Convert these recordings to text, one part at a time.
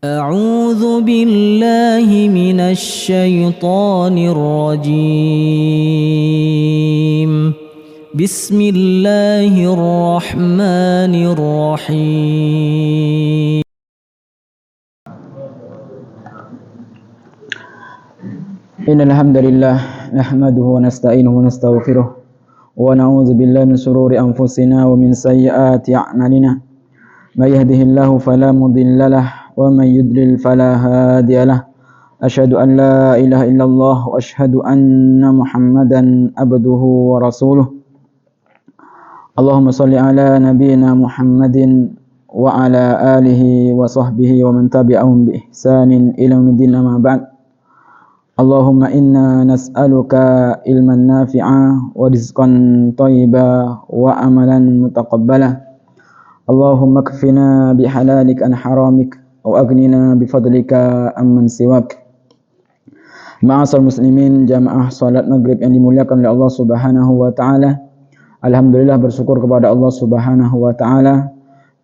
أعوذ بالله من الشيطان الرجيم. بسم الله الرحمن الرحيم. إن الحمد لله نحمده ونستعينه ونستغفره ونعوذ بالله من شرور أنفسنا ومن سيئات أعمالنا. من يهده الله فلا مضل له ومن يضلل فلا هادي له. أشهد أن لا إله إلا الله وأشهد أن محمدا عبده ورسوله. اللهم صل على نبينا محمد وعلى آله وصحبه ومن تبعهم بإحسان إلى يوم الدين. أما بعد. اللهم إنا نسألك علما نافعا ورزقا طيبا وعملا متقبلا. اللهم اكفنا بحلالك عن حرامك وأغننا بفضلك عمن سواك. Ma'asal muslimin, jamaah salat maghrib yang dimuliakan oleh Allah Subhanahu wa taala. Alhamdulillah, bersyukur kepada Allah Subhanahu wa taala.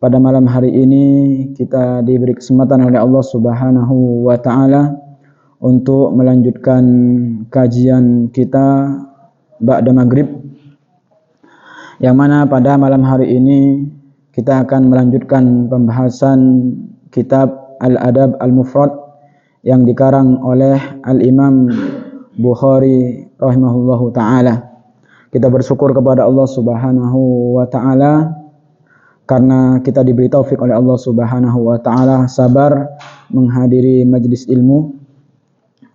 Pada malam hari ini kita diberi kesempatan oleh Allah Subhanahu wa taala untuk melanjutkan kajian kita ba'da maghrib, yang mana pada malam hari ini kita akan melanjutkan pembahasan kitab Al-Adab Al-Mufrad yang dikarang oleh Al-Imam Bukhari rahimahullahu ta'ala. Kita bersyukur kepada Allah Subhanahu wa ta'ala karena kita diberi taufik oleh Allah Subhanahu wa ta'ala sabar menghadiri majlis ilmu,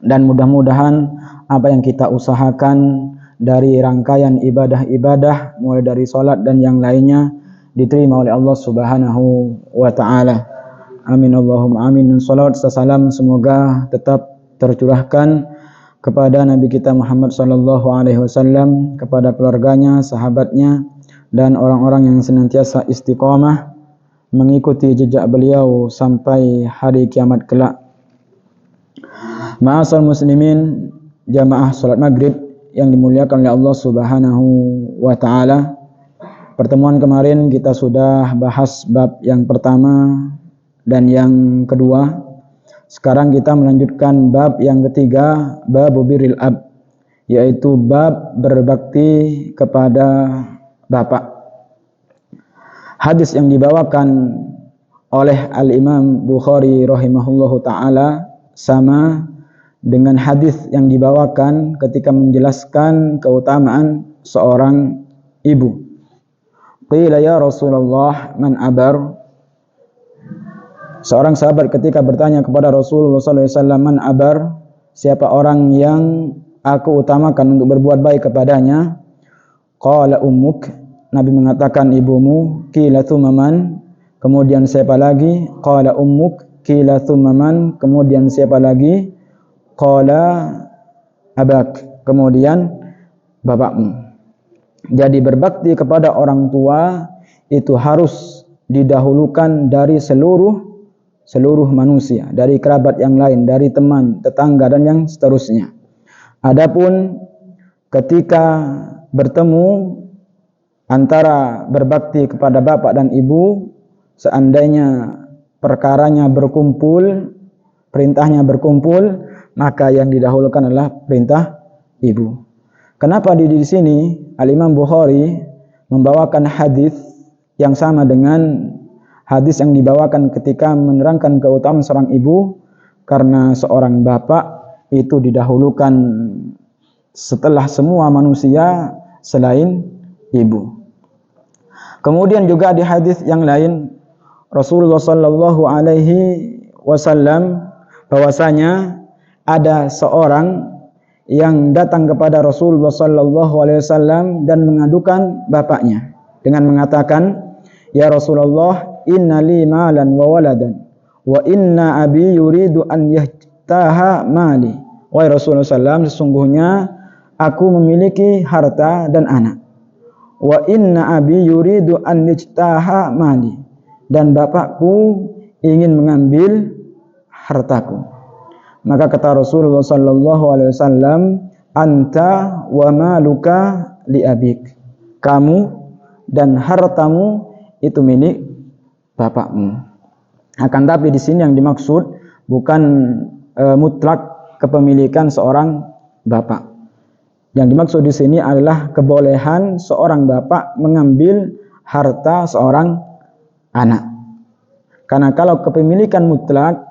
dan mudah-mudahan apa yang kita usahakan dari rangkaian ibadah-ibadah mulai dari salat dan yang lainnya diterima oleh Allah Subhanahu wa ta'ala. Amin Allahumma amin. Salawat serta salam semoga tetap tercurahkan kepada Nabi kita Muhammad sallallahu alaihi wasallam, kepada keluarganya, sahabatnya, dan orang-orang yang senantiasa istiqamah mengikuti jejak beliau sampai hari kiamat kelak. Ma'asal muslimin, jamaah salat maghrib yang dimuliakan oleh Allah Subhanahu wa ta'ala. Pertemuan kemarin kita sudah bahas bab yang pertama dan yang kedua. Sekarang kita melanjutkan bab yang ketiga, bab birril ab, yaitu bab berbakti kepada bapak. Hadis yang dibawakan oleh Al-Imam Bukhari rahimahullahu ta'ala sama dengan hadis yang dibawakan ketika menjelaskan keutamaan seorang ibu. Qila ya Rasulullah man abar. Seorang sahabat ketika bertanya kepada Rasulullah SAW, man abar, siapa orang yang aku utamakan untuk berbuat baik kepadanya? Qala ummuk, Nabi mengatakan ibumu. Qila thumma man, kemudian siapa lagi? Qala ummuk. Qila thumma man, kemudian siapa lagi? Qala abak, kemudian bapakmu. Jadi berbakti kepada orang tua itu harus didahulukan dari seluruh manusia, dari kerabat yang lain, dari teman, tetangga, dan yang seterusnya. Adapun ketika bertemu antara berbakti kepada bapak dan ibu, seandainya perkaranya berkumpul, perintahnya berkumpul, maka yang didahulukan adalah perintah ibu. Kenapa di sini Al-Imam Bukhari membawakan hadis yang sama dengan hadis yang dibawakan ketika menerangkan keutamaan seorang ibu? Karena seorang bapak itu didahulukan setelah semua manusia selain ibu. Kemudian juga di hadis yang lain Rasulullah sallallahu alaihi wasallam bahwasanya ada seorang yang datang kepada Rasulullah sallallahu alaihi wasallam dan mengadukan bapaknya dengan mengatakan, ya Rasulullah, inna li malan wa waladan wa inna abi yuridu an yahtaha mali. Wahai Rasulullah sallallahu, sesungguhnya aku memiliki harta dan anak. Wa inna abi yuridu an yahtaha mali, dan bapakku ingin mengambil hartaku. Maka kata Rasulullah sallallahu alaihi wasallam, anta wa maluka li abik, kamu dan hartamu itu milik bapakmu. Akan tapi di sini yang dimaksud bukan mutlak kepemilikan seorang bapak. Yang dimaksud di sini adalah kebolehan seorang bapak mengambil harta seorang anak. Karena kalau kepemilikan mutlak,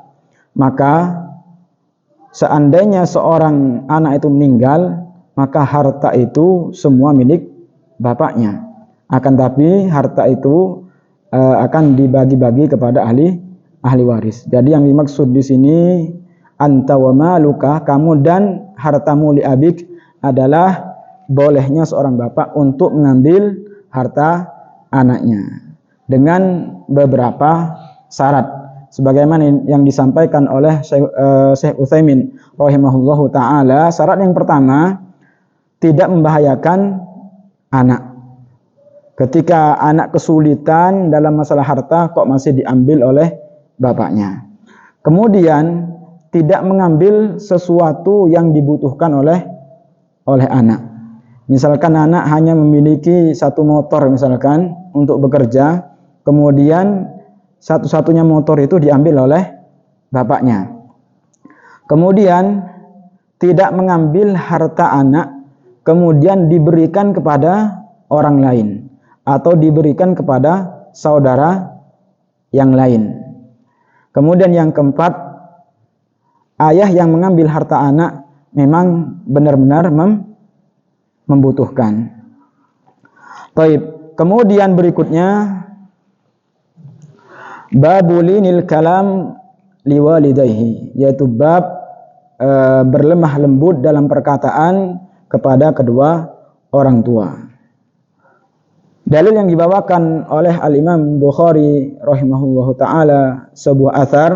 maka seandainya seorang anak itu meninggal, maka harta itu semua milik bapaknya. Akan tapi harta itu akan dibagi-bagi kepada ahli waris. Jadi yang dimaksud di sini anta wa maluka, kamu dan hartamu li abik, adalah bolehnya seorang bapak untuk mengambil harta anaknya dengan beberapa syarat sebagaimana yang disampaikan oleh Syekh Utsaimin rahimahullahu taala. Syarat yang pertama, tidak membahayakan anak. Ketika anak kesulitan dalam masalah harta kok masih diambil oleh bapaknya. Kemudian tidak mengambil sesuatu yang dibutuhkan oleh anak. Misalkan anak hanya memiliki satu motor misalkan untuk bekerja, kemudian satu-satunya motor itu diambil oleh bapaknya. Kemudian tidak mengambil harta anak kemudian diberikan kepada orang lain atau diberikan kepada saudara yang lain. Kemudian yang keempat, ayah yang mengambil harta anak memang benar-benar membutuhkan. Baik, kemudian berikutnya babulinil kalam liwalidayhi, yaitu bab berlemah lembut dalam perkataan kepada kedua orang tua. Dalil yang dibawakan oleh Al-Imam Bukhari rahimahullahu taala, sebuah athar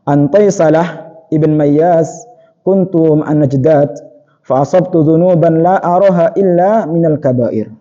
an Taisalah ibn Mayyaz, kuntu an Najdad fa asabtu dhunuban la araha illa minal kabair.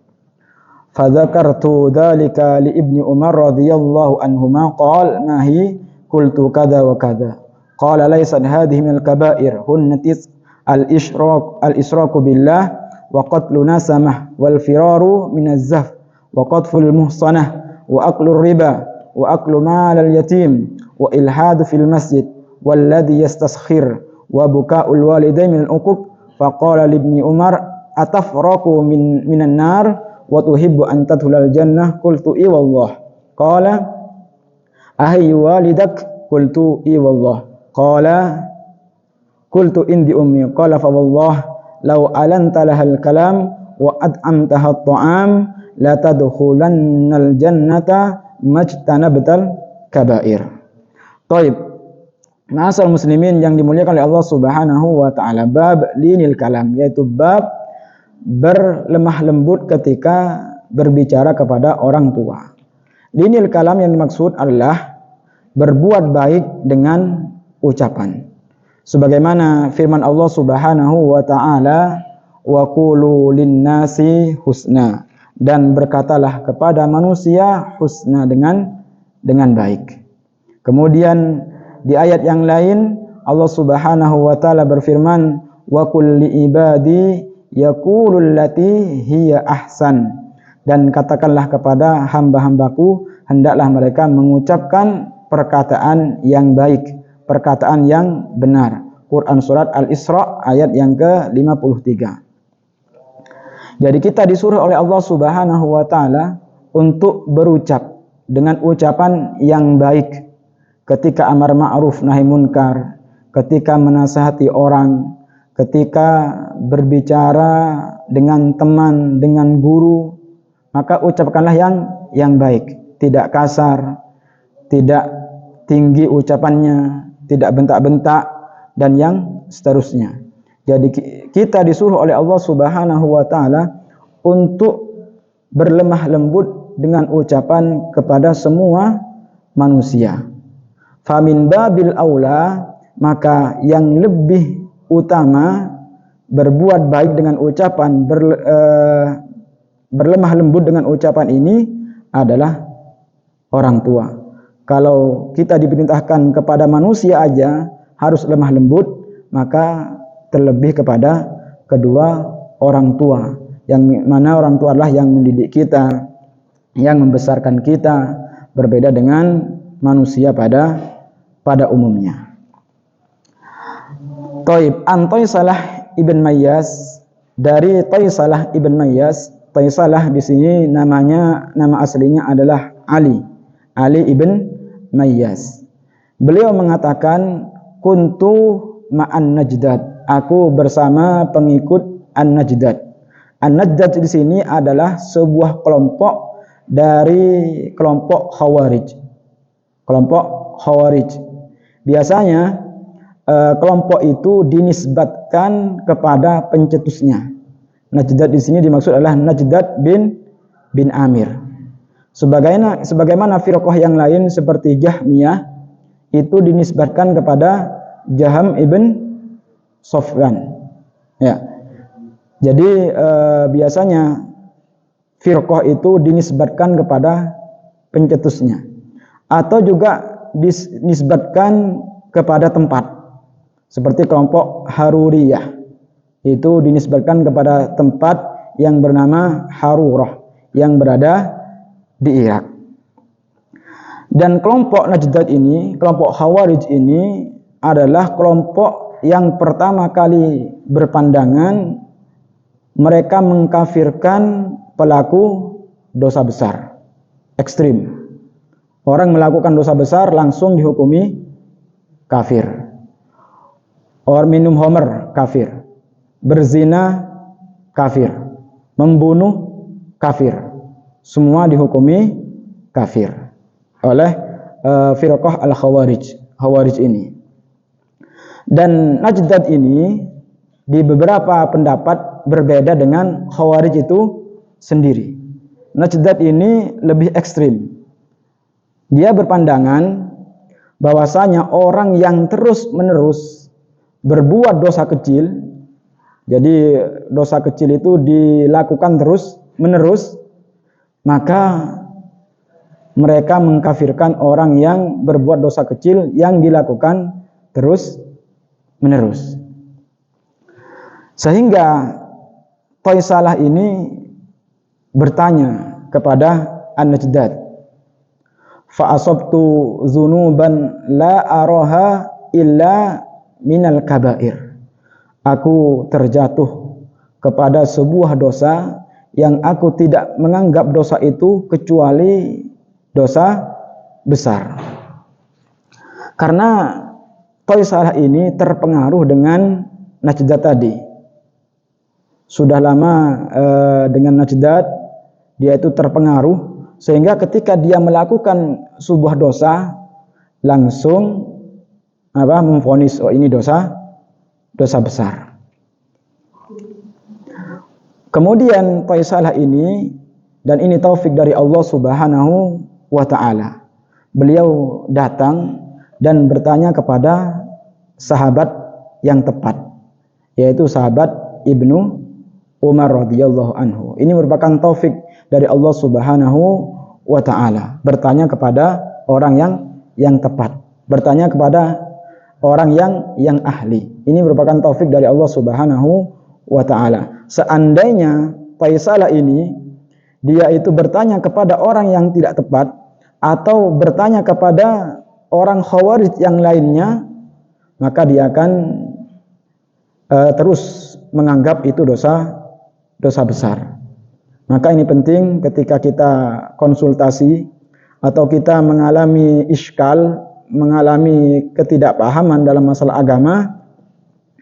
Fa dzakartu dzalika li Ibni Umar radhiyallahu anhuma qala ma hi qultu kadza wa kadza qala laysat hadhihi minal kabair hunnatis al-israku billah wa qatlu nasamah wal firaru minaz zaf wa qatful muhsanah wa aklur riba wa aklu malal yatim wa ilhadu fil masjid walladhi yastaskhir wa buka'ul walidain min al-uquq. Faqala li Ibni Umar atafraku minan nar wa tuhibbu an tadkhulal jannah qultu i wallah. Qala ahi walidak qultu i wallah. Qala qultu indi ummi. Qala fa wallah law alanta lahal kalam wa ad'amtaha at-ta'am la tadkhulannal jannata majtanabtal kabair. Taib, ma'asal muslimin yang dimuliakan oleh Allah Subhanahu wa taala, bab linil kalam, yaitu bab berlemah lembut ketika berbicara kepada orang tua. Linil kalam yang dimaksud adalah berbuat baik dengan ucapan. Sebagaimana firman Allah Subhanahu wa taala, wa qulu linnasi husna, dan berkatalah kepada manusia husna, dengan baik. Kemudian di ayat yang lain Allah Subhanahu wa taala berfirman, wa qul li ibadi yaqulul lati hiya ahsan, dan katakanlah kepada hamba-hambaku hendaklah mereka mengucapkan perkataan yang baik, perkataan yang benar. Quran surat Al-Isra ayat yang ke-53. Jadi kita disuruh oleh Allah Subhanahu wa taala untuk berucap dengan ucapan yang baik ketika amar ma'ruf nahi munkar, ketika menasihati orang, ketika berbicara dengan teman, dengan guru, maka ucapkanlah yang baik, tidak kasar, tidak tinggi ucapannya, tidak bentak-bentak, dan yang seterusnya. Jadi kita disuruh oleh Allah Subhanahu wa taala untuk berlemah lembut dengan ucapan kepada semua manusia. Famin babil aula, maka yang lebih utama berbuat baik dengan ucapan, berlemah lembut dengan ucapan ini adalah orang tua. Kalau kita diperintahkan kepada manusia aja harus lemah lembut, maka terlebih kepada kedua orang tua, yang mana orang tua adalah yang mendidik kita, yang membesarkan kita, berbeda dengan manusia pada umumnya. Taib, an Taisalah ibn Mayyas, dari Taisalah ibn Mayyas. Taisalah di sini nama aslinya adalah Ali ibn Mayyas. Beliau mengatakan, kuntu ma'an Najdad, aku bersama pengikut An-Najdad. An-Najdad di sini adalah sebuah kelompok dari kelompok Khawarij. Kelompok Khawarij. Biasanya kelompok itu dinisbatkan kepada pencetusnya. Najdad di sini dimaksud adalah Najdad bin Amir. Sebagaimana firqah yang lain seperti Jahmiyah itu dinisbatkan kepada Jaham ibn Sofwan. Ya. Jadi biasanya firqah itu dinisbatkan kepada pencetusnya, atau juga dinisbatkan kepada tempat. Seperti kelompok Haruriyah, itu dinisbatkan kepada tempat yang bernama Harurah yang berada di Irak. Dan kelompok Najdad ini, kelompok Khawarij ini adalah kelompok yang pertama kali berpandangan mereka mengkafirkan pelaku dosa besar, ekstrim. Orang melakukan dosa besar langsung dihukumi kafir. Orang minum homer kafir, berzina kafir, membunuh kafir, semua dihukumi kafir oleh firqah al-Khawarij ini. Dan Najdad ini di beberapa pendapat berbeda dengan Khawarij itu sendiri. Najdad ini lebih ekstrim. Dia berpandangan bahwasanya orang yang terus-menerus berbuat dosa kecil, jadi dosa kecil itu dilakukan terus-menerus, maka mereka mengkafirkan orang yang berbuat dosa kecil yang dilakukan terus-menerus. Sehingga Taisalah ini bertanya kepada An-Najdad, fa asabtu dzunuban la araha illa minal kabair. Aku terjatuh kepada sebuah dosa yang aku tidak menganggap dosa itu kecuali dosa besar. Karena Taisalah ini terpengaruh dengan Najdad tadi. Sudah lama dengan Najdad, dia itu terpengaruh sehingga ketika dia melakukan sebuah dosa langsung memvonis, oh ini dosa besar. Kemudian Taisalah ini, dan ini taufik dari Allah Subhanahu wa ta'ala, beliau datang dan bertanya kepada sahabat yang tepat, yaitu sahabat Ibnu Umar radhiyallahu anhu. Ini merupakan taufik dari Allah Subhanahu wa ta'ala, bertanya kepada orang yang tepat, bertanya kepada orang yang ahli. Ini merupakan taufik dari Allah Subhanahu wa ta'ala. Seandainya Taisalah ini dia itu bertanya kepada orang yang tidak tepat atau bertanya kepada orang Khawarij yang lainnya, maka dia akan terus menganggap itu dosa besar. Maka ini penting ketika kita konsultasi atau kita mengalami iskal, mengalami ketidakpahaman dalam masalah agama,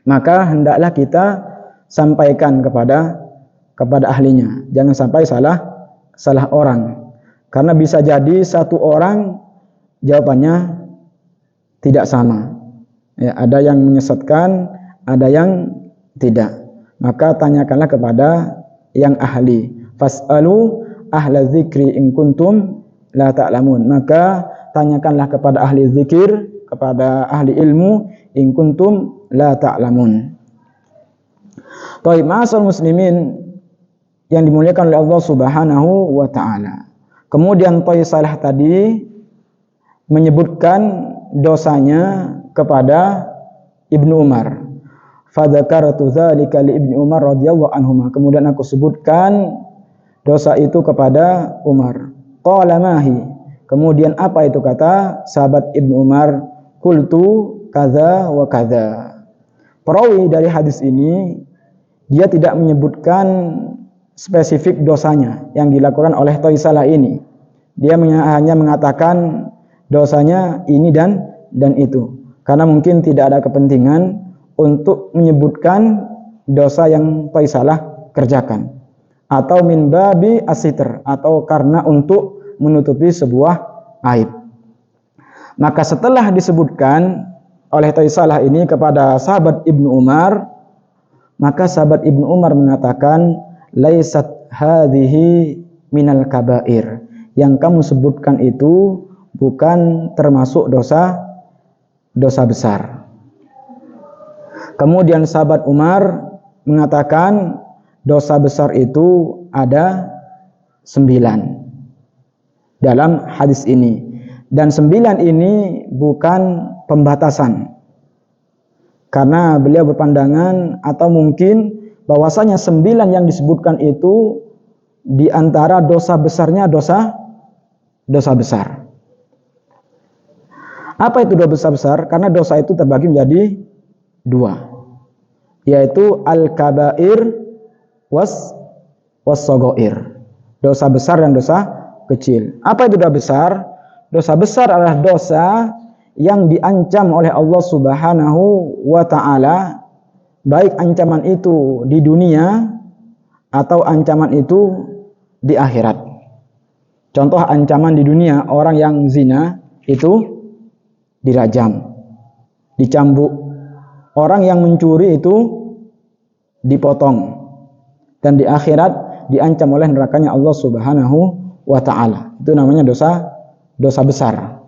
maka hendaklah kita sampaikan kepada ahlinya. Jangan sampai salah orang. Karena bisa jadi satu orang jawabannya tidak sama. Ya, ada yang menyesatkan, ada yang tidak. Maka tanyakanlah kepada yang ahli. Fas'alu ahla dzikri in kuntum la ta'lamun. Maka tanyakanlah kepada ahli zikir, kepada ahli ilmu, in kuntum la ta'lamun. Baik, ma'asal muslimin yang dimuliakan oleh Allah Subhanahu wa ta'ala. Kemudian Taisalah tadi menyebutkan dosanya kepada Ibnu Umar. Fadzakartu dzalika li Ibnu Umar radhiyallahu anhuma. Kemudian aku sebutkan dosa itu kepada Umar. Qala mahi. Kemudian apa itu kata sahabat Ibnu Umar? Qultu kadza wa kadza. perawi dari hadis ini dia tidak menyebutkan spesifik dosanya yang dilakukan oleh Thaisalah ini. Dia hanya mengatakan dosanya ini dan itu. Karena mungkin tidak ada kepentingan untuk menyebutkan dosa yang Thaisalah kerjakan. Atau min babi asitr, atau karena untuk menutupi sebuah aib. Maka setelah disebutkan oleh Thaisalah ini kepada sahabat Ibnu Umar, maka sahabat Ibnu Umar mengatakan, laisat hadhihi minal kabair. Yang kamu sebutkan itu bukan termasuk dosa besar. Kemudian sahabat Umar mengatakan dosa besar itu ada 9 dalam hadis ini. Dan 9 ini bukan pembatasan. Karena beliau berpandangan atau mungkin bahwasanya 9 yang disebutkan itu di antara dosa besarnya dosa besar. Apa itu dosa besar? Karena dosa itu terbagi menjadi 2, yaitu al-kabair was-shaghair. Dosa besar dan dosa kecil. Apa itu dosa besar? Dosa besar adalah dosa yang diancam oleh Allah Subhanahu wa taala, baik ancaman itu di dunia atau ancaman itu di akhirat. Contoh ancaman di dunia, orang yang zina itu dirajam, dicambuk. Orang yang mencuri itu dipotong. Dan di akhirat diancam oleh nerakanya Allah Subhanahu wa taala. Itu namanya dosa besar.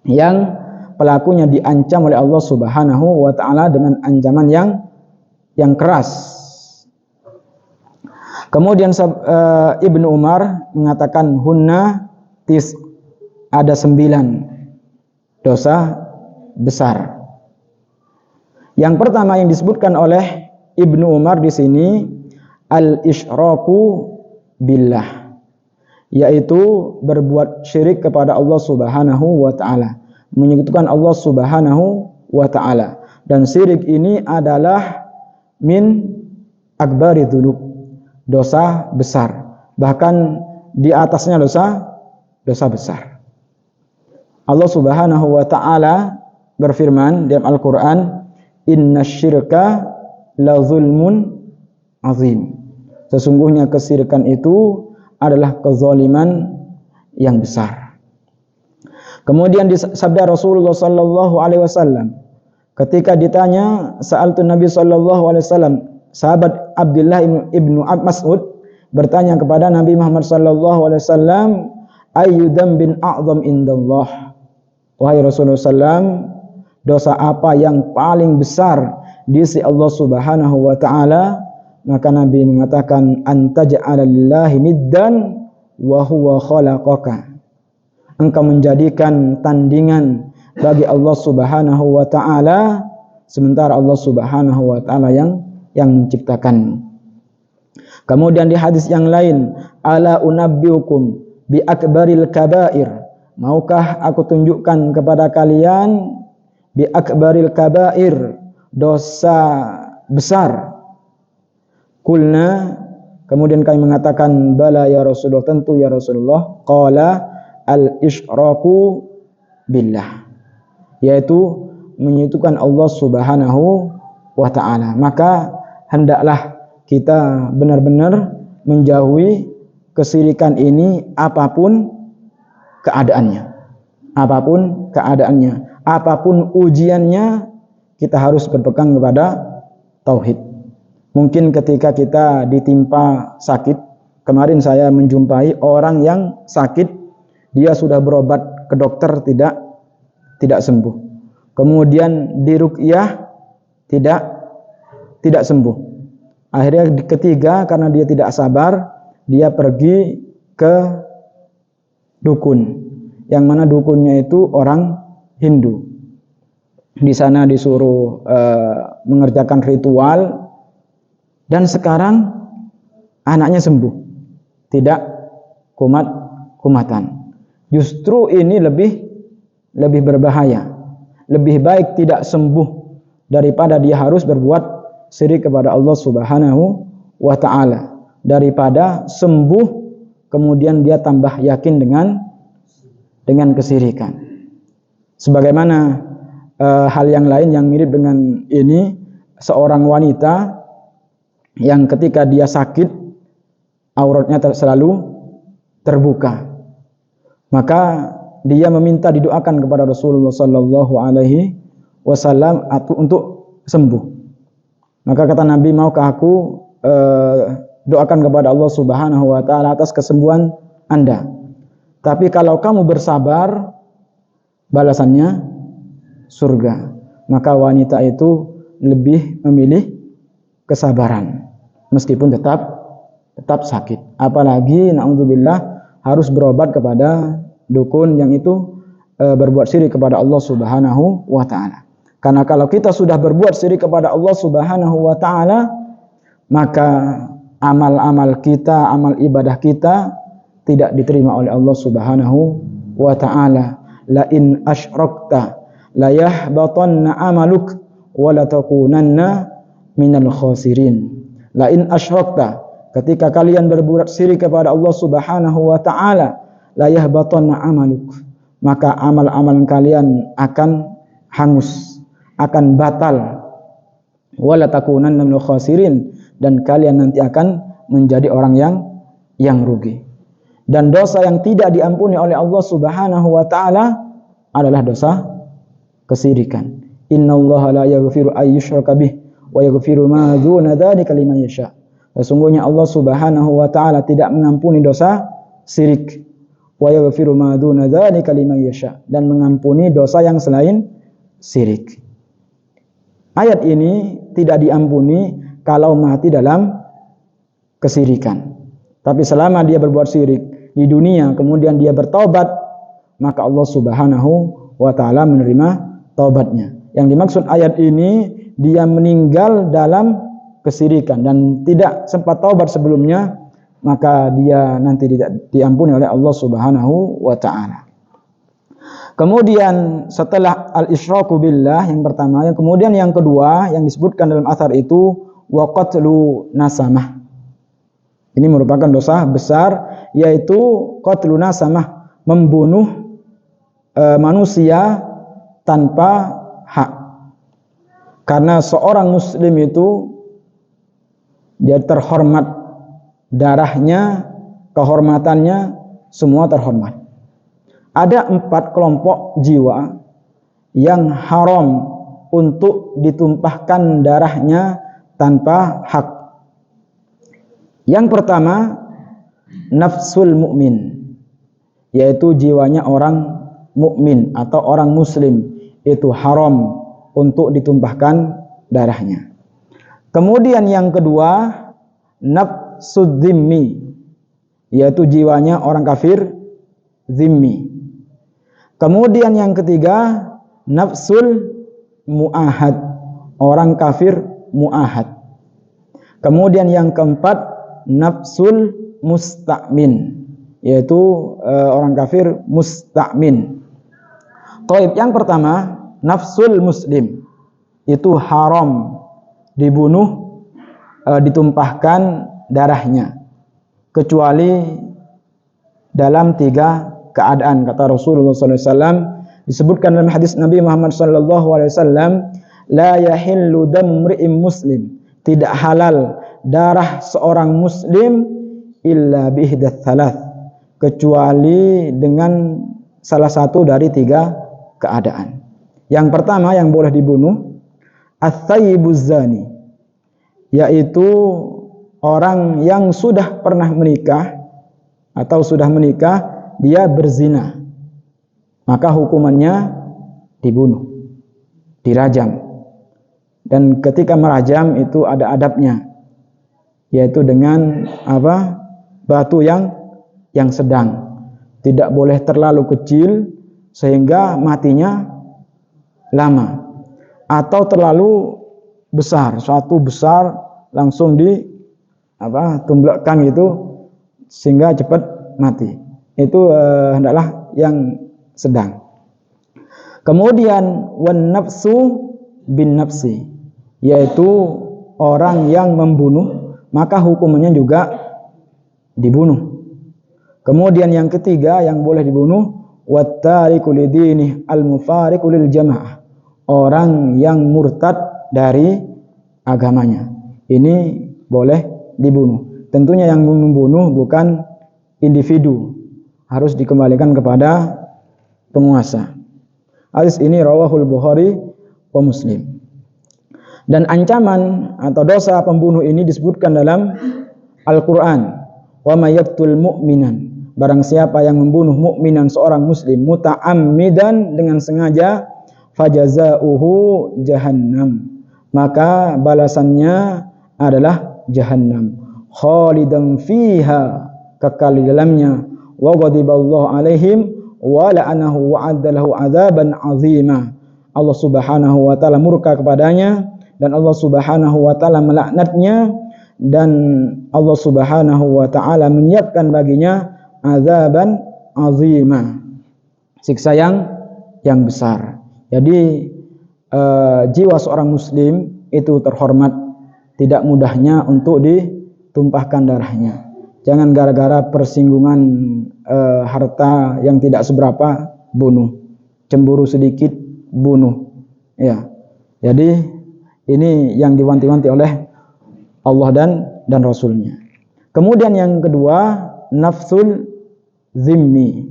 Yang pelakunya diancam oleh Allah Subhanahu wa taala dengan ancaman yang keras. Kemudian Ibnu Umar mengatakan hunna ada 9 dosa besar. Yang pertama yang disebutkan oleh Ibnu Umar di sini al-isyraku billah, yaitu berbuat syirik kepada Allah Subhanahu wa taala, menyekutukan Allah Subhanahu wa taala. Dan syirik ini adalah min akbari dzunub, dosa besar. Bahkan di atasnya dosa besar. Allah Subhanahu wa taala berfirman dalam Al-Qur'an, "Innasyirka la zulmun azim." Sesungguhnya kesyirikan itu adalah kezaliman yang besar. Kemudian di sabda Rasulullah sallallahu alaihi wasallam ketika ditanya, sa'altu Nabi sallallahu alaihi wasallam, sahabat Abdullah ibnu Mas'ud bertanya kepada Nabi Muhammad sallallahu alaihi wasallam, ayyu dzambin a'zam indallah? Wahai Rasulullah sallam, dosa apa yang paling besar di sisi Allah Subhanahu wa taala? Maka Nabi mengatakan, antaj'ala lillahi niddan wa huwa khalaqaka. Engkau menjadikan tandingan bagi Allah Subhanahu wa taala sementara Allah Subhanahu wa taala yang menciptakan. Kemudian di hadis yang lain, ala unabbiukum bi akbaril kabair. Maukah aku tunjukkan kepada kalian bi akbaril kabair, dosa besar? Kulna, kemudian kami mengatakan bala ya Rasulullah, tentu ya Rasulullah. Qala al-isyraku billah, yaitu menyekutukan Allah Subhanahu wa taala. Maka hendaklah kita benar-benar menjauhi kesyirikan ini apapun keadaannya. Apapun ujiannya, kita harus berpegang kepada tauhid. Mungkin ketika kita ditimpa sakit, kemarin saya menjumpai orang yang sakit, dia sudah berobat ke dokter tidak sembuh. Kemudian diruqyah tidak sembuh. Akhirnya ketiga, karena dia tidak sabar, dia pergi ke dukun, yang mana dukunnya itu orang Hindu. Di sana disuruh mengerjakan ritual, dan sekarang anaknya sembuh, tidak kumatan. Justru ini lebih berbahaya. Lebih baik tidak sembuh daripada dia harus berbuat syirik kepada Allah Subhanahu wa taala, daripada sembuh kemudian dia tambah yakin dengan kesyirikan. Sebagaimana hal yang lain yang mirip dengan ini, seorang wanita yang ketika dia sakit auratnya selalu terbuka, maka dia meminta didoakan kepada Rasulullah sallallahu alaihi wasallam untuk sembuh. Maka kata Nabi, maukah aku doakan kepada Allah Subhanahu wa taala atas kesembuhan Anda? Tapi kalau kamu bersabar, balasannya surga. Maka wanita itu lebih memilih kesabaran meskipun tetap sakit. Apalagi naudzubillah harus berobat kepada dukun yang itu berbuat syirik kepada Allah Subhanahu wa taala. Karena kalau kita sudah berbuat syirik kepada Allah Subhanahu wa taala, maka amal-amal kita, amal ibadah kita tidak diterima oleh Allah Subhanahu wa taala. La in asyrakta la yahbatanna amaluk wa la takunanna minal khasirin. La in asyrakta, ketika kalian berbuat syirik kepada Allah Subhanahu wa taala, la yahbatanna amaluk, maka amal-amal kalian akan hangus, akan batal. Wa la takunanna minal khasirin, dan kalian nanti akan menjadi orang yang rugi. Dan dosa yang tidak diampuni oleh Allah Subhanahu wa taala adalah dosa kesyirikan. Innallaha la yaghfiru ay yushraka bih wa yaghfiru ma dzuna dzalika liman yasha. Sesungguhnya Allah Subhanahu wa taala tidak mengampuni dosa syirik. Wa yaghfiru ma dzuna dzalika liman yasha, dan mengampuni dosa yang selain syirik. Ayat ini tidak diampuni kalau mati dalam kesyirikan. Tapi selama dia berbuat syirik di dunia kemudian dia bertaubat, maka Allah Subhanahu wa taala menerima taubatnya. Yang dimaksud ayat ini, dia meninggal dalam kesyirikan dan tidak sempat taubat sebelumnya, maka dia nanti tidak diampuni oleh Allah Subhanahu wa taala. Kemudian setelah al-isyraku billah yang pertama, yang kemudian yang kedua yang disebutkan dalam athar itu wa qatlu nasamah. Ini merupakan dosa besar, yaitu qatlu nasamah, membunuh manusia tanpa hak. Karena seorang muslim itu dia terhormat, darahnya, kehormatannya semua terhormat. Ada 4 kelompok jiwa yang haram untuk ditumpahkan darahnya tanpa hak. Yang pertama, nafsul mukmin, yaitu jiwanya orang mukmin atau orang muslim, itu haram untuk ditumpahkan darahnya. Kemudian yang kedua, nafsud zimmi, yaitu jiwanya orang kafir zimmi. Kemudian yang ketiga, nafsul mu'ahad, orang kafir mu'ahad. Kemudian yang keempat, nafsul musta'min, yaitu orang kafir musta'min. Taib, yang pertama, nafsul muslim, itu haram dibunuh, ditumpahkan darahnya, kecuali dalam 3 keadaan. Kata Rasulullah SAW, disebutkan dalam hadis Nabi Muhammad SAW, la yahillu damu mri'in muslim, tidak halal darah seorang muslim illa bihdath thalath, kecuali dengan salah satu dari 3 keadaan. Yang pertama yang boleh dibunuh, ats-tsayyibuz zani, yaitu orang yang sudah pernah menikah atau sudah menikah, dia berzina, maka hukumannya dibunuh, dirajam. Dan ketika merajam itu ada adabnya, yaitu dengan batu yang sedang, tidak boleh terlalu kecil sehingga matinya lama, atau terlalu besar, suatu besar langsung tumblekkan itu sehingga cepat mati. Itu hendaklah yang sedang. Kemudian wan nafsu bin nafsi, yaitu orang yang membunuh, maka hukumannya juga dibunuh. Kemudian yang ketiga yang boleh dibunuh, wattariku lidinih al-mufariqu lil jamaah, orang yang murtad dari agamanya. Ini boleh dibunuh. Tentunya yang membunuh bukan individu, harus dikembalikan kepada penguasa. Hadis ini rawahul Bukhari wa Muslim. Dan ancaman atau dosa pembunuh ini disebutkan dalam Al-Quran. Wa may yaqtul mu'minan, barang siapa yang membunuh mukminan seorang muslim muta'ammidan dengan sengaja, fajazauhu jahannam, maka balasannya adalah jahannam, khalidan fiha, kekal di dalamnya, wa ghadiballahu alaihim wa la'anahu wa addalahu adzaban azima, Allah Subhanahu wa taala murka kepadanya dan Allah Subhanahu wa taala melaknatnya, dan Allah Subhanahu wa taala menyiapkan baginya azaban azima, siksa yang besar. Jadi jiwa seorang muslim itu terhormat, tidak mudahnya untuk ditumpahkan darahnya. Jangan gara-gara persinggungan harta yang tidak seberapa bunuh, cemburu sedikit bunuh. Ya. Jadi ini yang diwanti-wanti oleh Allah dan Rasulnya. Kemudian yang kedua, nafsul zimmi,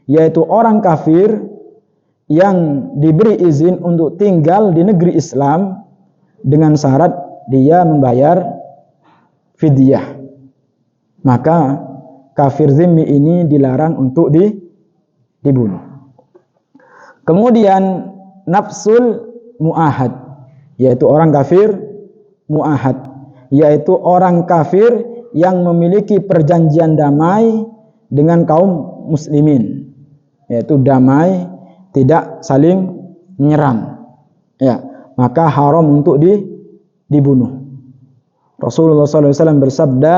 yaitu orang kafir yang diberi izin untuk tinggal di negeri Islam dengan syarat dia membayar fidyah. Maka kafir zimmi ini dilarang untuk dibunuh. Kemudian nafsul mu'ahad, yaitu orang kafir mu'ahad, yaitu orang kafir yang memiliki perjanjian damai dengan kaum muslimin, yaitu damai, tidak saling menyerang. Ya, maka haram untuk dibunuh. Rasulullah SAW bersabda,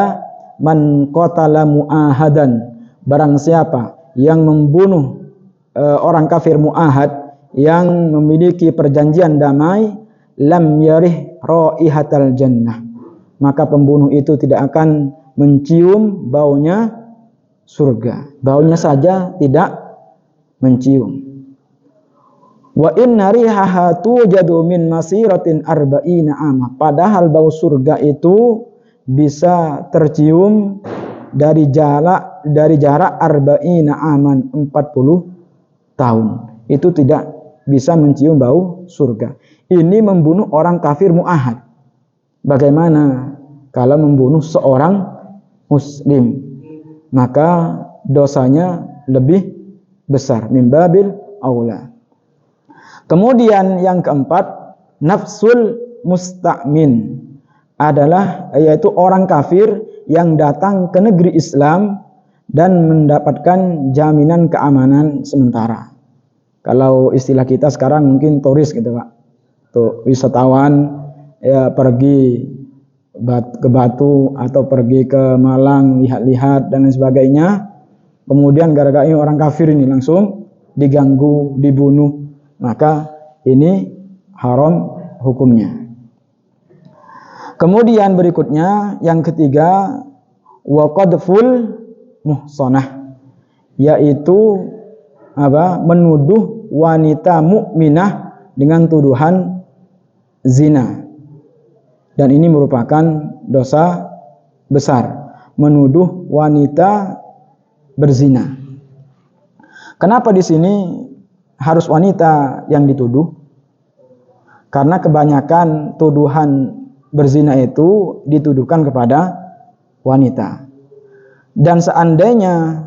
man qatala mu'ahadan, barang siapa yang membunuh orang kafir mu'ahad yang memiliki perjanjian damai, lam yarih raihatal jannah, maka pembunuh itu tidak akan mencium baunya surga. Baunya saja tidak mencium. Wa inna rihaha tujadu min masiratin arba'ina amah, padahal bau surga itu bisa tercium dari jarak arba'ina aman, 40 tahun. Itu tidak bisa mencium bau surga. Ini membunuh orang kafir mu'ahad. Bagaimana kalau membunuh seorang muslim? Maka dosanya lebih besar, min babil aula. Kemudian yang keempat, nafsul musta'min, adalah yaitu orang kafir yang datang ke negeri Islam dan mendapatkan jaminan keamanan sementara. Kalau istilah kita sekarang mungkin turis gitu Pak, tuh wisatawan ya, pergi ke Batu atau pergi ke Malang lihat-lihat dan lain sebagainya, kemudian gara-gara ini orang kafir ini langsung diganggu, dibunuh, maka ini haram hukumnya. Kemudian berikutnya yang ketiga, wa qadful muhsanah, yaitu menuduh wanita mukminah dengan tuduhan zina. Dan ini merupakan dosa besar, menuduh wanita berzina. Kenapa di sini harus wanita yang dituduh? Karena kebanyakan tuduhan berzina itu dituduhkan kepada wanita. Dan seandainya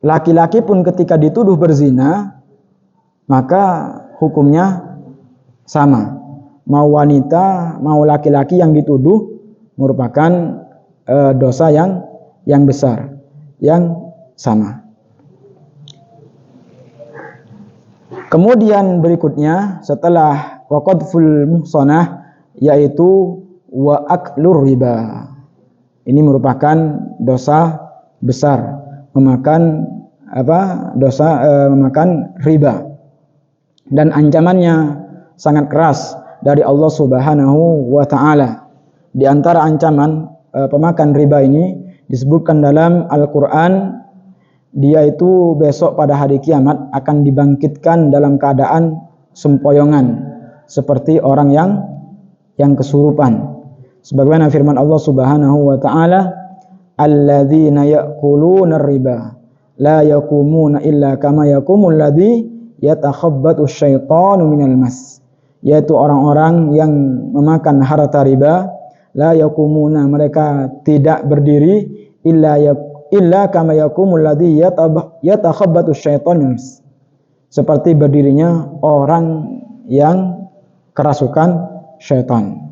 laki-laki pun ketika dituduh berzina, maka hukumnya sama. Mau wanita, mau laki-laki yang dituduh merupakan dosa yang besar, yang sama. Kemudian berikutnya setelah waqadful muhsanah, yaitu wa aklur riba. Ini merupakan dosa besar, memakan memakan riba, dan ancamannya sangat keras. dari Allah Subhanahu wa taala. Di antara ancaman pemakan riba ini disebutkan dalam Al-Qur'an, dia itu besok pada hari kiamat akan dibangkitkan dalam keadaan sempoyongan seperti orang yang kesurupan. Sebagaimana firman Allah Subhanahu wa taala, alladzina ya'kuluna riba la yaqumuna illa kama yaqumul ladzi yatakhabbatu syaitanu minal mas, yaitu orang-orang yang memakan harta riba, la yaqumuna, mereka tidak berdiri, illa kama yaqumul ladzi yatakhabbatu syaitanu minal mas, seperti berdirinya orang yang kerasukan syaitan.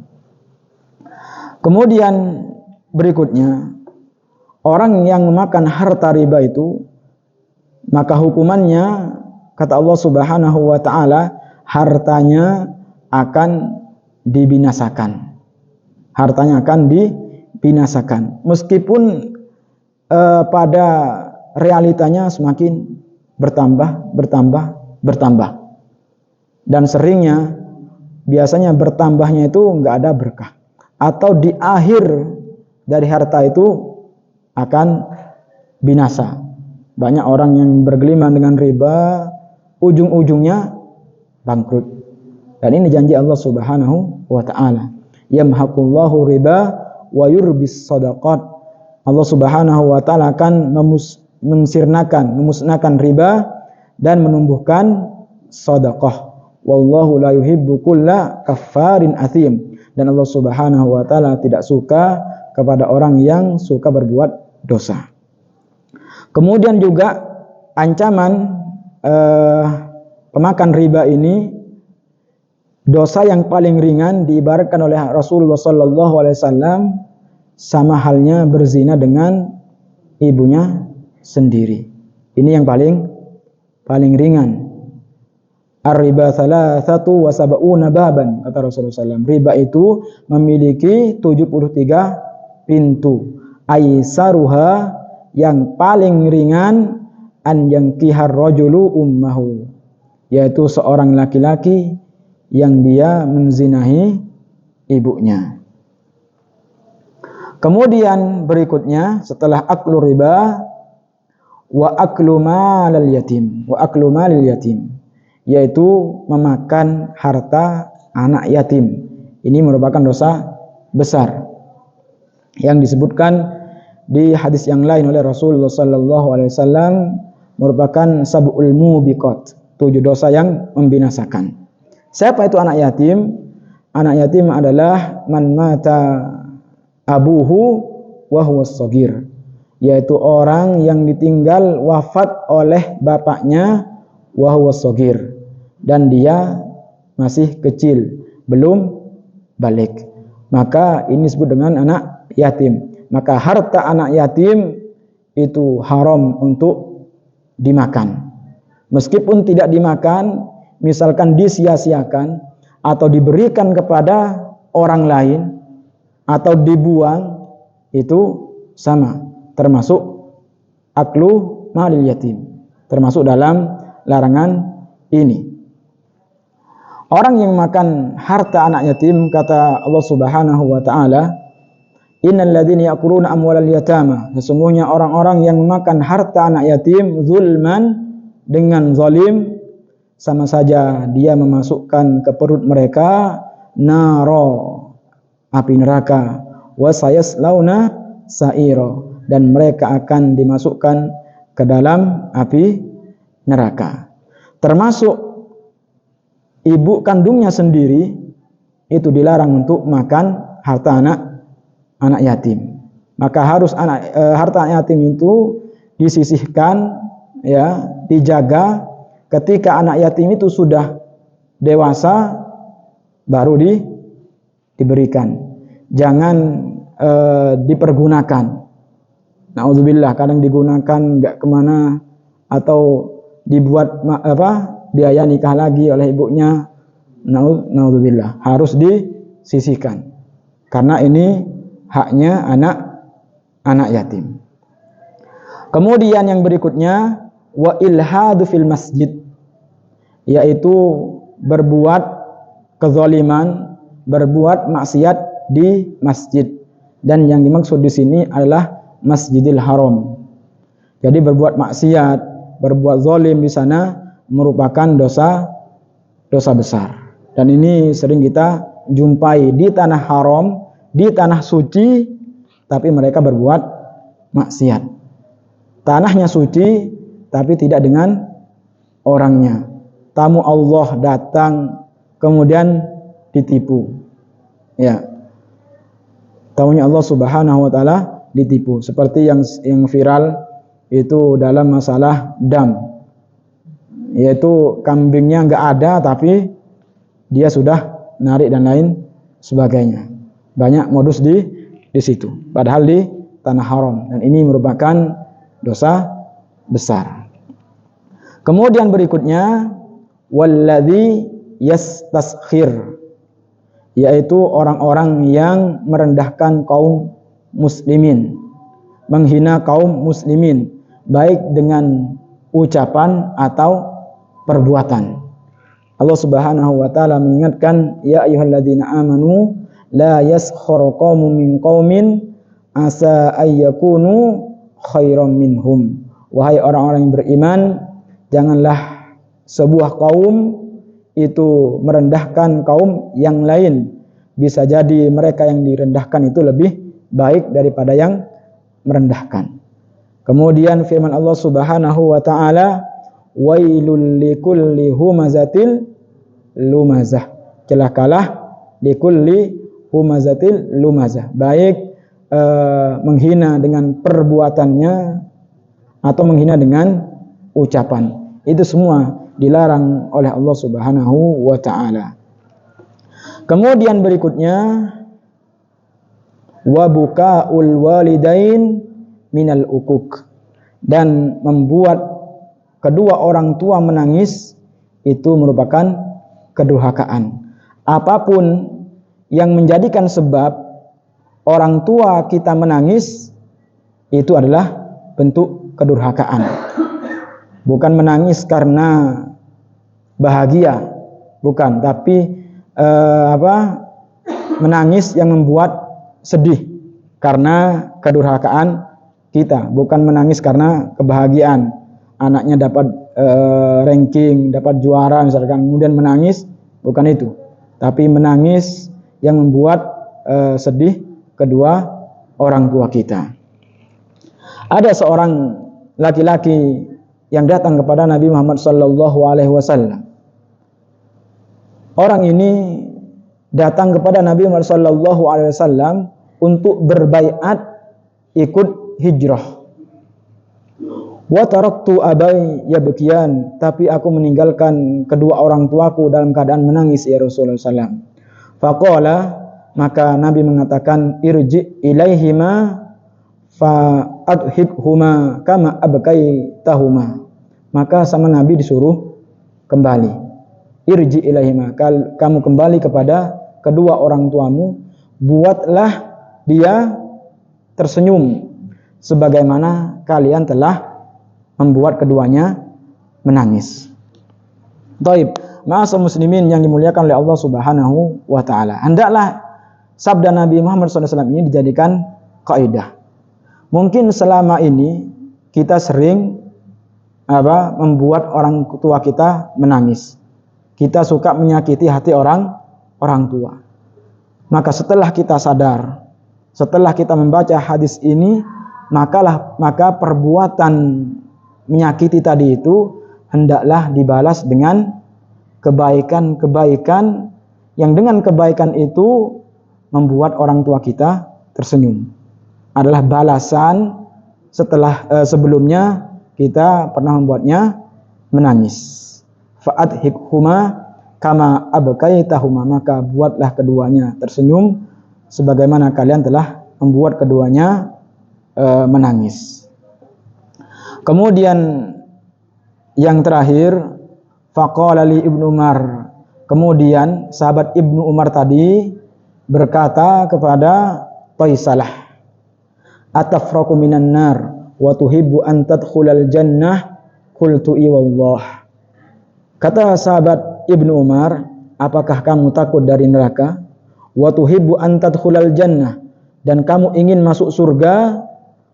Kemudian berikutnya, orang yang memakan harta riba itu, maka hukumannya kata Allah Subhanahu wa taala, hartanya akan dibinasakan. Hartanya akan dibinasakan. Meskipun pada realitanya semakin bertambah. Dan seringnya biasanya bertambahnya itu enggak ada berkah. Atau di akhir dari harta itu akan binasa. Banyak orang yang bergelimang dengan riba, ujung-ujungnya bangkrut. Dan ini janji Allah Subhanahu wa taala. Yamhaqullahu riba wa yurbis shadaqat. Allah Subhanahu wa taala akan memusnahkan riba dan menumbuhkan sedekah. Wallahu la yuhibbu kulla kaffarin athim. Dan Allah Subhanahu wa taala tidak suka kepada orang yang suka berbuat dosa. Kemudian juga ancaman pemakan riba ini, dosa yang paling ringan diibaratkan oleh Rasulullah sallallahu alaihi wasallam sama halnya berzina dengan ibunya sendiri. Ini yang paling ringan. Ar-riba thalathatu wa sab'una baban, kata Rasulullah SAW. Riba itu memiliki 73 pintu. Aisaruha, yang paling ringan, an yankihar rajulu ummahu, yaitu seorang laki-laki yang dia menzinahi ibunya. Kemudian berikutnya setelah aklu riba, wa aklu malal yatim, yaitu memakan harta anak yatim. Ini merupakan dosa besar yang disebutkan di hadis yang lain oleh Rasulullah sallallahu alaihi wasallam, merupakan sab'ul mubiqat, 7 dosa yang membinasakan. Siapa itu anak yatim? Anak yatim adalah man mata abuhu wa huwa shaghir, yaitu orang yang ditinggal wafat oleh bapaknya wa huwa shaghir, dan dia masih kecil, belum balik. Maka ini disebut dengan anak yatim. Maka harta anak yatim itu haram untuk dimakan. Meskipun tidak dimakan, misalkan disia-siakan atau diberikan kepada orang lain atau dibuang, itu sama, termasuk aklu malil yatim, termasuk dalam larangan ini. Orang yang makan harta anak yatim, kata Allah Subhanahu wa taala, innal ladzina ya'kuluna amwalal yatama, sesungguhnya orang-orang yang memakan harta anak yatim zulman, dengan zalim, sama saja dia memasukkan ke perut mereka naro, api neraka, wa sayaslauna sa'ira, dan mereka akan dimasukkan ke dalam api neraka. Termasuk ibu kandungnya sendiri itu dilarang untuk makan harta anak yatim. Maka harus harta anak yatim itu disisihkan, ya, dijaga. Ketika anak yatim itu sudah dewasa baru diberikan. Jangan dipergunakan. Nauzubillah, kadang digunakan nggak kemana, atau dibuat biaya nikah lagi oleh ibunya. Nauzubillah, harus disisihkan karena ini haknya anak yatim. Kemudian yang berikutnya, wa ilhadu fil masjid, yaitu berbuat kezaliman, berbuat maksiat di masjid. Dan yang dimaksud di sini adalah Masjidil Haram. Jadi berbuat maksiat, berbuat zalim di sana merupakan dosa besar. Dan ini sering kita jumpai di tanah haram, di tanah suci, tapi mereka berbuat maksiat. Tanahnya suci, tapi tidak dengan orangnya. Tamu Allah datang, kemudian ditipu. Ya, tamunya Allah Subhanahu wa Ta'ala ditipu. Seperti yang viral itu dalam masalah dam, yaitu kambingnya nggak ada, tapi dia sudah narik dan lain sebagainya. Banyak modus di situ. Padahal di tanah haram. Dan ini merupakan dosa besar. Kemudian berikutnya, walladzi yastaskhir, yaitu orang-orang yang merendahkan kaum muslimin, menghina kaum muslimin, baik dengan ucapan atau perbuatan. Allah Subhanahu wa Ta'ala mengingatkan, ya ayyuhalladzina amanu la yaskhur qaumun min qaumin asa ayyakunu khairam minhum. Wahai orang-orang yang beriman, janganlah sebuah kaum itu merendahkan kaum yang lain. Bisa jadi mereka yang direndahkan itu lebih baik daripada yang merendahkan. Kemudian firman Allah Subhanahu wa Ta'ala, wailul likulli humazatil lumazah. Celakalah likulli humazatil lumazah. Baik menghina dengan perbuatannya atau menghina dengan ucapan. Itu semua dilarang oleh Allah Subhanahu wa Ta'ala. Kemudian berikutnya, wa bukaul walidain minal ukuk, dan membuat kedua orang tua menangis itu merupakan kedurhakaan. Apapun yang menjadikan sebab orang tua kita menangis itu adalah bentuk kedurhakaan. Bukan menangis karena bahagia, bukan, tapi menangis yang membuat sedih karena kedurhakaan kita, bukan menangis karena kebahagiaan. Anaknya dapat ranking, dapat juara misalkan, kemudian menangis, bukan itu. Tapi menangis yang membuat sedih kedua orang tua kita. Ada seorang laki-laki yang datang kepada Nabi Muhammad SAW. Orang ini datang kepada Nabi Muhammad SAW untuk berbaiat ikut hijrah. Wa taraktu abai yabkiyan, tapi aku meninggalkan kedua orang tuaku dalam keadaan menangis ya Rasulullah SAW. Faqala, maka Nabi mengatakan, irji ilaihima fa adhibhuma kama abkaitahuma. Maka sama Nabi disuruh kembali. Irji ilaihima, kamu kembali kepada kedua orang tuamu, buatlah dia tersenyum sebagaimana kalian telah membuat keduanya menangis. Taib, ma'asal muslimin yang dimuliakan oleh Allah Subhanahu wa Ta'ala. Hendaklah sabda Nabi Muhammad SAW ini dijadikan kaidah. Mungkin selama ini kita sering membuat orang tua kita menangis. Kita suka menyakiti hati orang tua. Maka setelah kita sadar, setelah kita membaca hadis ini, maka perbuatan menyakiti tadi itu hendaklah dibalas dengan kebaikan-kebaikan yang dengan kebaikan itu membuat orang tua kita tersenyum. Adalah balasan setelah sebelumnya kita pernah membuatnya menangis. Fa'adhikhuma kama abkaitahuma, maka buatlah keduanya tersenyum sebagaimana kalian telah membuat keduanya menangis. Kemudian yang terakhir, faqala li Ibnu Umar, kemudian sahabat Ibnu Umar tadi berkata kepada Taisalah, atafraku minan nar wa tuhibbu an tadkhulal jannah, qultu i wallah. Kata sahabat Ibnu Umar, apakah kamu takut dari neraka? Wa tuhibbu an tadkhulal jannah, dan kamu ingin masuk surga?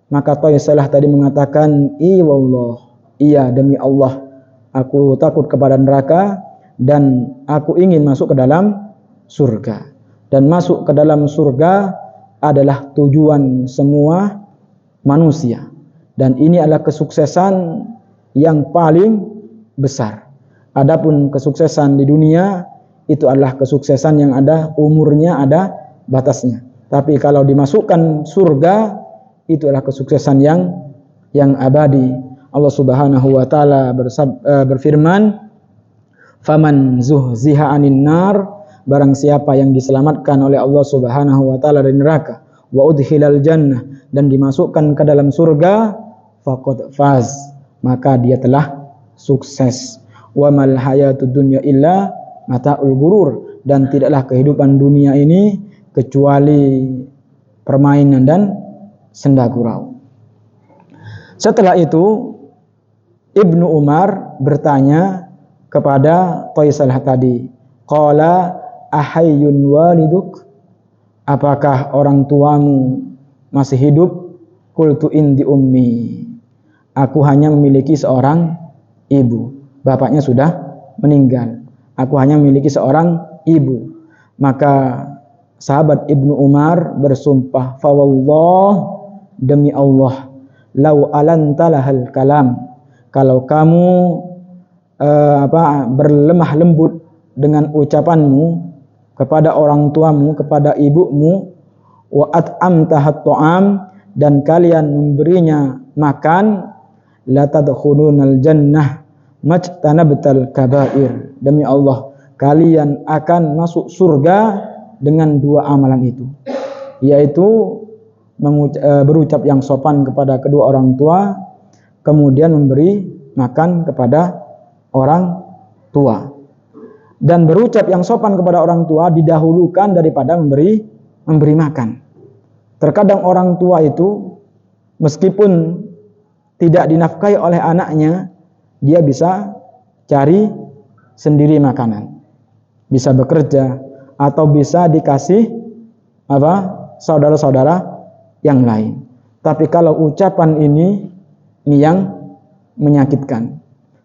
Maka Taisalah tadi mengatakan, iya demi Allah, aku takut kepada neraka dan aku ingin masuk ke dalam surga. Dan masuk ke dalam surga adalah tujuan semua manusia. Dan ini adalah kesuksesan yang paling besar. Adapun kesuksesan di dunia itu adalah kesuksesan yang ada umurnya, ada batasnya. Tapi kalau dimasukkan surga, itu adalah kesuksesan yang abadi. Allah Subhanahu wa taala berfirman, "Faman zuhziha 'anil nar", barang siapa yang diselamatkan oleh Allah Subhanahu wa taala dari neraka, wa udkhilal jannah, dan dimasukkan ke dalam surga, faqad faz, maka dia telah sukses. Wa mal hayatud dunya illa mata'ul ghurur, dan tidaklah kehidupan dunia ini kecuali permainan dan senda gurau. Setelah itu Ibnu Umar bertanya kepada Taisalah tadi, qala ahayyun waliduk, apakah orang tuamu masih hidup? Qultu indi ummi, aku hanya memiliki seorang ibu, bapaknya sudah meninggal, aku hanya memiliki seorang ibu. Maka sahabat Ibnu Umar bersumpah, fawallah, demi Allah, lau alantalahal kalam, kalau kamu berlemah lembut dengan ucapanmu kepada orang tuamu, kepada ibumu, wa at'amtahat ta'am, dan kalian memberinya makan, la tadkhulunal jannah majtanabtal kabair, demi Allah kalian akan masuk surga dengan dua amalan itu, yaitu berucap yang sopan kepada kedua orang tua, kemudian memberi makan kepada orang tua. Dan berucap yang sopan kepada orang tua didahulukan daripada memberi makan. Terkadang orang tua itu meskipun tidak dinafkahi oleh anaknya, dia bisa cari sendiri makanan, bisa bekerja, atau bisa dikasih saudara-saudara yang lain. Tapi kalau ucapan ini yang menyakitkan,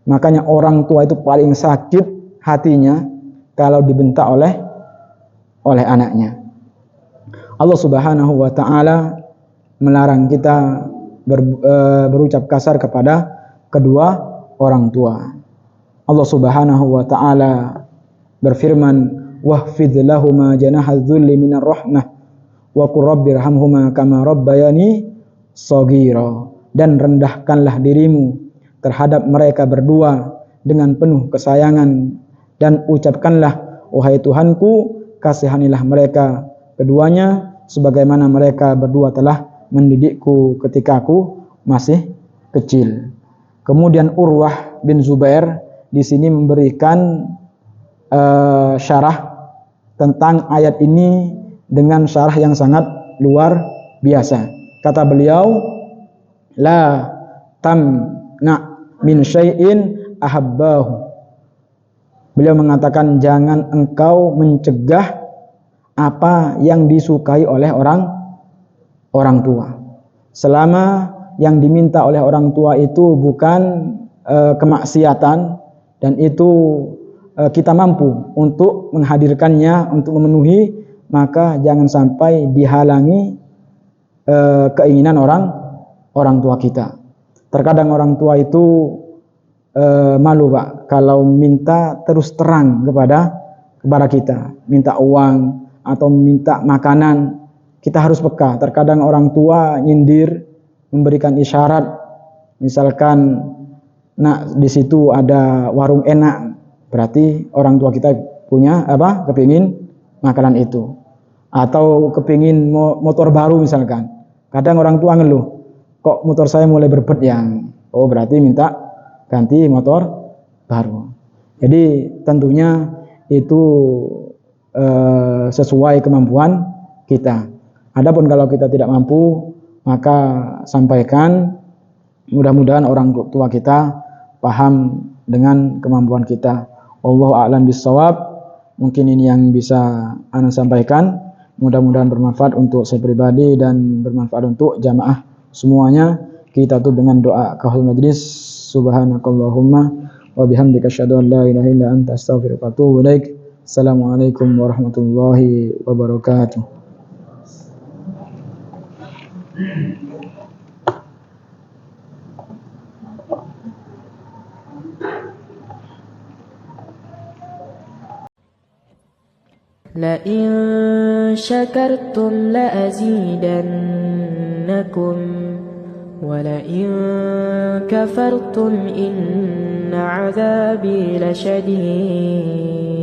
makanya orang tua itu paling sakit hatinya kalau dibentak oleh anaknya. Allah Subhanahu wa taala melarang kita berucap kasar kepada kedua orang tua. Allah Subhanahu wa taala berfirman, wahfidh lahuma janahadz dzulli minar rahmah wa qur rabbirhamhuma kama rabbayani shaghira, dan rendahkanlah dirimu terhadap mereka berdua dengan penuh kesayangan, dan ucapkanlah, wahai Tuhanku, kasihanilah mereka keduanya sebagaimana mereka berdua telah mendidikku ketika aku masih kecil. Kemudian Urwah bin Zubair di sini memberikan syarah tentang ayat ini dengan syarah yang sangat luar biasa. Kata beliau, la tamna min syai'in ahabbahu. Beliau mengatakan, jangan engkau mencegah apa yang disukai oleh orang tua, selama yang diminta oleh orang tua itu bukan kemaksiatan, dan itu kita mampu untuk menghadirkannya, untuk memenuhi, maka jangan sampai dihalangi keinginan orang tua kita. Terkadang orang tua itu malu, Pak, kalau minta terus terang kepada kita, minta uang atau minta makanan, kita harus peka. Terkadang orang tua nyindir, memberikan isyarat, misalkan, nak, di situ ada warung enak, berarti orang tua kita punya kepingin makanan itu, atau kepingin motor baru misalkan. Kadang orang tua ngeluh, kok motor saya mulai berbet yang, oh berarti minta ganti motor baru. Jadi tentunya itu sesuai kemampuan kita. Adapun kalau kita tidak mampu, maka sampaikan, mudah-mudahan orang tua kita paham dengan kemampuan kita. Wallahu a'lam bissawab. Mungkin ini yang bisa ana sampaikan. Mudah-mudahan bermanfaat untuk saya pribadi dan bermanfaat untuk jamaah semuanya. Kita tutup dengan doa kahul majlis. Subhanakallahumma wa bihamdika asyhadu an la ilaha illa anta astaghfiruka wa atubu ilaik. Assalamualaikum warahmatullahi wabarakatuh. لئن شكرتم لأزيدنكم ولئن كفرتم إن عذابي لشديد